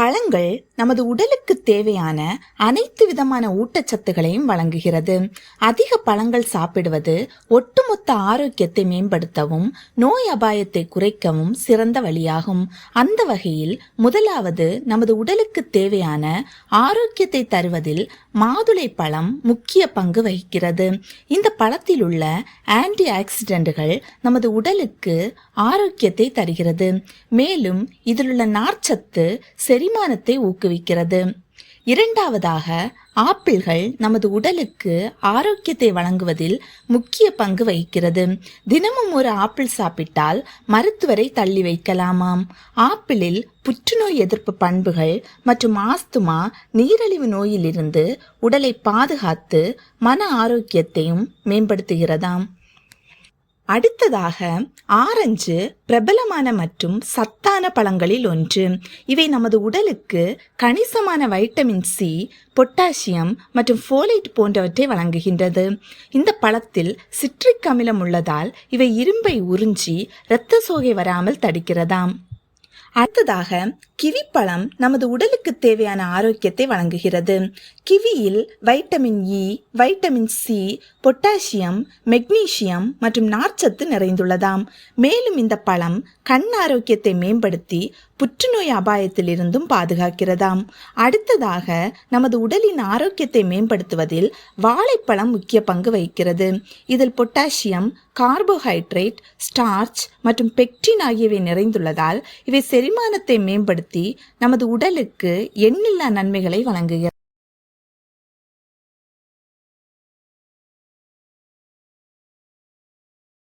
பழங்கள் நமது உடலுக்கு தேவையான அனைத்து விதமான ஊட்டச்சத்துகளையும் வழங்குகிறது. அதிக பழங்கள் சாப்பிடுவது ஒட்டுமொத்த ஆரோக்கியத்தை மேம்படுத்தவும் நோய் அபாயத்தை குறைக்கவும் சிறந்த வழியாகும். அந்த வகையில் முதலாவது நமது உடலுக்கு தேவையான ஆரோக்கியத்தை தருவதில் மாதுளை பழம் முக்கிய பங்கு வகிக்கிறது. இந்த பழத்தில் உள்ள ஆன்டி ஆக்சிடென்ட்கள் நமது உடலுக்கு ஆரோக்கியத்தை தருகிறது. மேலும் இதிலுள்ள நார்ச்சத்து செரிமானத்தை ஊக்குவிக்கிறது. இரண்டாவதாக, ஆப்பிள்கள் நமது உடலுக்கு ஆரோக்கியத்தை வழங்குவதில் முக்கிய பங்கு வகிக்கிறது. தினமும் ஒரு ஆப்பிள் சாப்பிட்டால் மருத்துவரை தள்ளி வைக்கலாமாம். ஆப்பிளில் புற்றுநோய் எதிர்ப்பு பண்புகள் மற்றும் ஆஸ்துமா, நீரிழிவு நோயிலிருந்து உடலை பாதுகாத்து மன ஆரோக்கியத்தையும் மேம்படுத்துகிறதாம். அடுத்ததாக, ஆரஞ்சு பிரபலமான மற்றும் சத்தான பழங்களில் ஒன்று. இவை நமது உடலுக்கு கணிசமான வைட்டமின் சி, பொட்டாசியம் மற்றும் ஃபோலேட் போன்றவற்றை வழங்குகின்றது. இந்த பழத்தில் சிட்ரிக் அமிலம் உள்ளதால் இவை இரும்பை உறிஞ்சி இரத்த சோகை வராமல் தடுக்கிறதாம். அடுத்ததாக, கிவி பழம் நமது உடலுக்கு தேவையான ஆரோக்கியத்தை வழங்குகிறது. கிவியில் vitamin E, vitamin C, potassium, magnesium மற்றும் நார்ச்சத்து நிறைந்துள்ளதாம். மேலும் இந்த பழம் கண் ஆரோக்கியத்தை மேம்படுத்தி புற்றுநோய் அபாயத்தில் இருந்தும் பாதுகாக்கிறதாம். அடுத்ததாக, நமது உடலின் ஆரோக்கியத்தை மேம்படுத்துவதில் வாழைப்பழம் முக்கிய பங்கு வகிக்கிறது. இதில் பொட்டாசியம், கார்போஹைட்ரேட், ஸ்டார்ச் மற்றும் பெக்டின் ஆகியவை நிறைந்துள்ளதால் இவை செரிமானத்தை மேம்படுத்தி நமது உடலுக்கு எண்ணில்லா நன்மைகளை வழங்குகிறது.